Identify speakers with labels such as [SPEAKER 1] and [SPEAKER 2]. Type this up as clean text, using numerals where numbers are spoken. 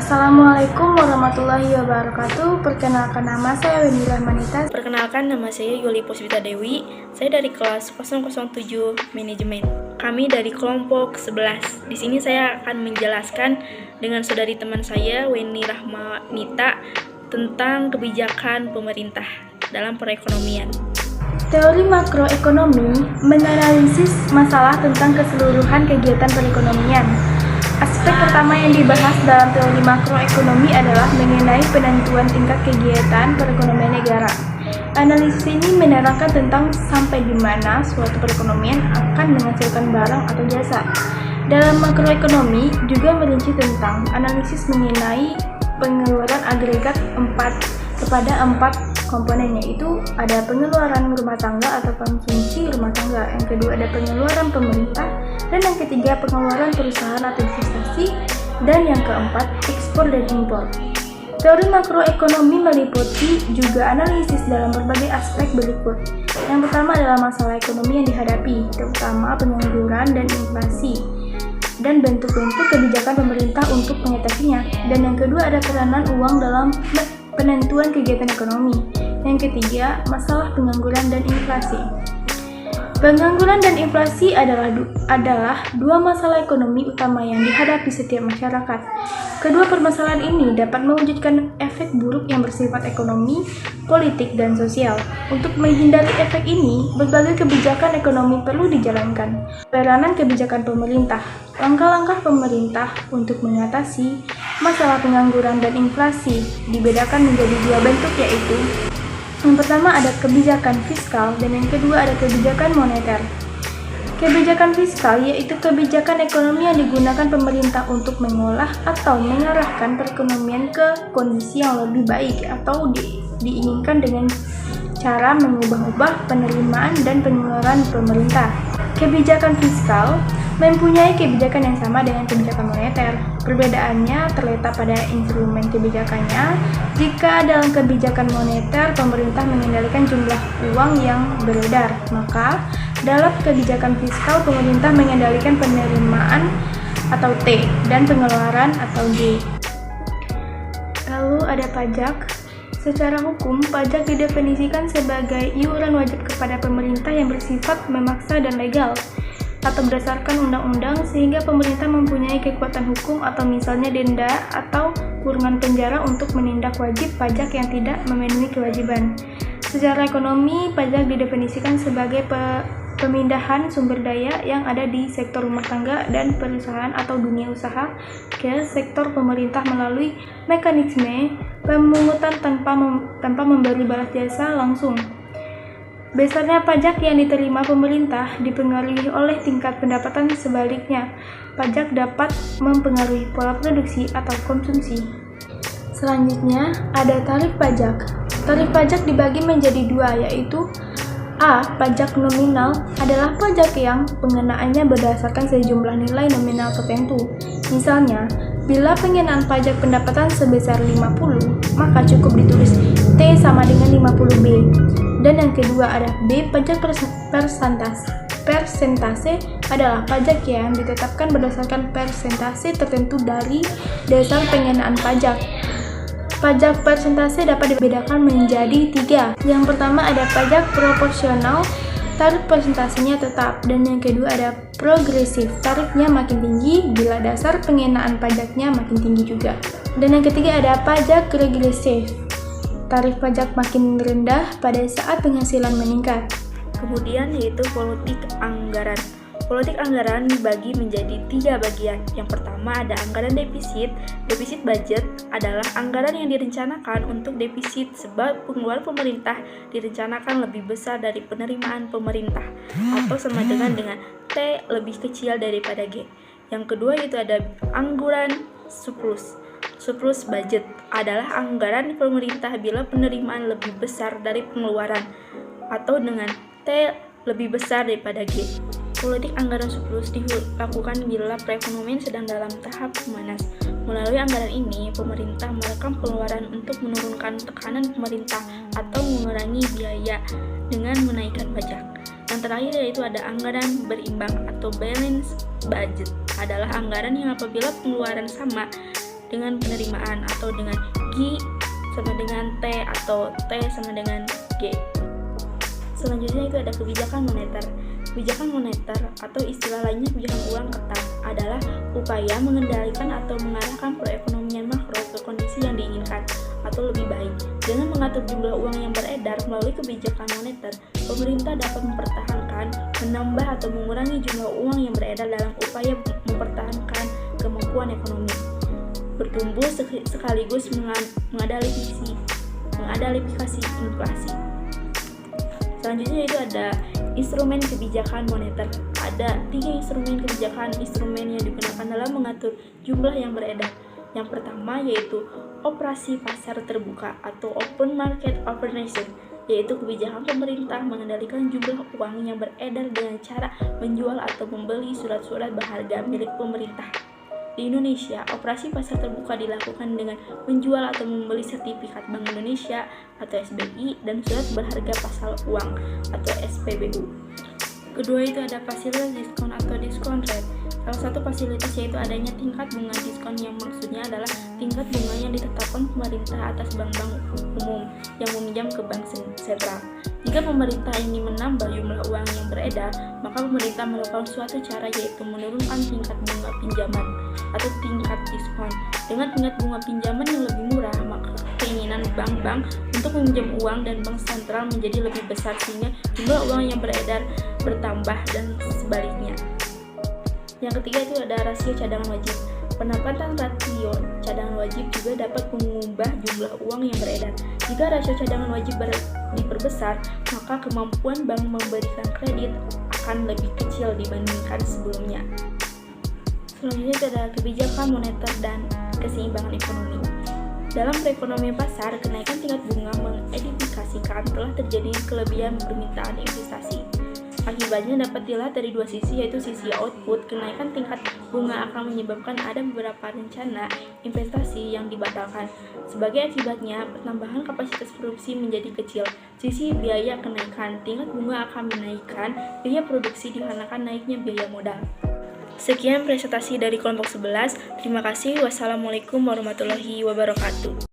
[SPEAKER 1] Assalamualaikum warahmatullahi wabarakatuh. Perkenalkan, nama saya Wendy Rahmanita.
[SPEAKER 2] Perkenalkan, nama saya Yuli Puspita Dewi. Saya dari kelas 007 Manajemen. Kami dari kelompok 11. Di sini saya akan menjelaskan dengan saudari teman saya Wendy Rahmanita tentang kebijakan pemerintah dalam perekonomian.
[SPEAKER 1] Teori makroekonomi menganalisis masalah tentang keseluruhan kegiatan perekonomian. Aspek pertama yang dibahas dalam teori makroekonomi adalah mengenai penentuan tingkat kegiatan perekonomian negara. Analisis ini menerangkan tentang sampai di mana suatu perekonomian akan menghasilkan barang atau jasa. Dalam makroekonomi juga merinci tentang analisis mengenai pengeluaran agregat kepada empat komponen, yaitu ada pengeluaran rumah tangga atau konsumsi rumah tangga, yang kedua ada pengeluaran pemerintah, dan yang ketiga pengeluaran perusahaan atau investasi, dan yang keempat ekspor dan impor. Teori makroekonomi meliputi juga analisis dalam berbagai aspek berikut. Yang pertama adalah masalah ekonomi yang dihadapi, terutama pengangguran dan inflasi, dan bentuk-bentuk kebijakan pemerintah untuk mengatasinya. Dan yang kedua ada peranan uang dalam penentuan kegiatan ekonomi. Yang ketiga, masalah pengangguran dan inflasi. Pengangguran dan inflasi adalah dua masalah ekonomi utama yang dihadapi setiap masyarakat. Kedua permasalahan ini dapat mewujudkan efek buruk yang bersifat ekonomi, politik, dan sosial. Untuk menghindari efek ini, berbagai kebijakan ekonomi perlu dijalankan. Peranan kebijakan pemerintah. Langkah-langkah pemerintah untuk mengatasi masalah pengangguran dan inflasi dibedakan menjadi dua bentuk, yaitu yang pertama ada kebijakan fiskal dan yang kedua ada kebijakan moneter. Kebijakan fiskal yaitu kebijakan ekonomi yang digunakan pemerintah untuk mengolah atau mengarahkan perekonomian ke kondisi yang lebih baik atau diinginkan dengan cara mengubah-ubah penerimaan dan pengeluaran pemerintah. Kebijakan fiskal mempunyai kebijakan yang sama dengan kebijakan moneter. Perbedaannya terletak pada instrumen kebijakannya. Jika dalam kebijakan moneter pemerintah mengendalikan jumlah uang yang beredar, maka dalam kebijakan fiskal pemerintah mengendalikan penerimaan atau T dan pengeluaran atau G. Lalu ada pajak. Secara hukum, pajak didefinisikan sebagai iuran wajib kepada pemerintah yang bersifat memaksa dan legal, atau berdasarkan undang-undang, sehingga pemerintah mempunyai kekuatan hukum atau misalnya denda atau kurungan penjara untuk menindak wajib pajak yang tidak memenuhi kewajiban. Secara ekonomi, pajak didefinisikan sebagai pemindahan sumber daya yang ada di sektor rumah tangga dan perusahaan atau dunia usaha ke sektor pemerintah melalui mekanisme pemungutan tanpa memberi balas jasa langsung. Besarnya pajak yang diterima pemerintah dipengaruhi oleh tingkat pendapatan. Sebaliknya, pajak dapat mempengaruhi pola produksi atau konsumsi. Selanjutnya, ada tarif pajak. Tarif pajak dibagi menjadi dua, yaitu A. Pajak nominal adalah pajak yang pengenaannya berdasarkan sejumlah nilai nominal tertentu. Misalnya, bila pengenaan pajak pendapatan sebesar 50, maka cukup ditulis T sama dengan 50B. Dan yang kedua ada B. Pajak persentase adalah pajak yang ditetapkan berdasarkan persentase tertentu dari dasar pengenaan pajak. Pajak persentase dapat dibedakan menjadi tiga. Yang pertama ada pajak proporsional, tarif persentasenya tetap. Dan yang kedua ada progresif, tarifnya makin tinggi bila dasar pengenaan pajaknya makin tinggi juga. Dan yang ketiga ada pajak regresif, tarif pajak makin rendah pada saat penghasilan meningkat.
[SPEAKER 2] Kemudian yaitu politik anggaran. Politik anggaran dibagi menjadi tiga bagian. Yang pertama ada anggaran defisit. Defisit budget adalah anggaran yang direncanakan untuk defisit sebab pengeluaran pemerintah direncanakan lebih besar dari penerimaan pemerintah atau sama dengan T lebih kecil daripada G. Yang kedua yaitu ada anggaran surplus. Surplus budget adalah anggaran pemerintah bila penerimaan lebih besar dari pengeluaran atau dengan T lebih besar daripada G. Politik anggaran surplus dilakukan bila perekonomian sedang dalam tahap memanas. Melalui anggaran ini, pemerintah merekam pengeluaran untuk menurunkan tekanan pemerintah atau mengurangi biaya dengan menaikkan pajak. Yang terakhir yaitu ada anggaran berimbang atau balance budget. Adalah anggaran yang apabila pengeluaran sama dengan penerimaan, atau dengan G sama dengan T atau T sama dengan G. Selanjutnya itu ada kebijakan moneter. Kebijakan moneter atau istilah lainnya kebijakan uang ketat adalah upaya mengendalikan atau mengarahkan perekonomian makro ke kondisi yang diinginkan atau lebih baik. Dengan mengatur jumlah uang yang beredar melalui kebijakan moneter, pemerintah dapat mempertahankan, menambah atau mengurangi jumlah uang yang beredar dalam upaya mempertahankan kemampuan ekonomi bertumbuh sekaligus mengadaptasi inflasi. Selanjutnya itu ada instrumen kebijakan moneter. Ada 3 instrumen kebijakan instrumen yang digunakan dalam mengatur jumlah yang beredar. Yang pertama yaitu operasi pasar terbuka atau open market operation, yaitu kebijakan pemerintah mengendalikan jumlah uang yang beredar dengan cara menjual atau membeli surat-surat berharga milik pemerintah. Di Indonesia, operasi pasar terbuka dilakukan dengan menjual atau membeli sertifikat Bank Indonesia atau SBI dan surat berharga pasar uang atau SPBU. Kedua itu ada fasilitas diskon atau diskon rate. Salah satu fasilitas yaitu adanya tingkat bunga diskon, yang maksudnya adalah tingkat bunga yang ditetapkan pemerintah atas bank-bank umum yang meminjam ke bank sentral. Jika pemerintah ingin menambah jumlah uang yang beredar, maka pemerintah melakukan suatu cara yaitu menurunkan tingkat bunga pinjaman atau tingkat diskon. Dengan tingkat bunga pinjaman yang lebih murah, maka keinginan bank-bank untuk meminjam uang dan bank sentral menjadi lebih besar sehingga jumlah uang yang beredar bertambah dan sebaliknya. Yang ketiga itu ada rasio cadangan wajib. Penempatan rasio cadangan wajib juga dapat mengubah jumlah uang yang beredar. Jika rasio cadangan wajib diperbesar, maka kemampuan bank memberikan kredit akan lebih kecil dibandingkan sebelumnya. Selanjutnya ada kebijakan moneter dan keseimbangan ekonomi. Dalam perekonomian pasar, kenaikan tingkat bunga mengindikasikan telah terjadinya kelebihan permintaan investasi. Akibatnya dapat dilihat dari 2 sisi, yaitu sisi output. Kenaikan tingkat bunga akan menyebabkan ada beberapa rencana investasi yang dibatalkan. Sebagai akibatnya, penambahan kapasitas produksi menjadi kecil. Sisi biaya kenaikan, tingkat bunga akan menaikkan biaya produksi dikarenakan naiknya biaya modal. Sekian presentasi dari kelompok 11. Terima kasih. Wassalamualaikum warahmatullahi wabarakatuh.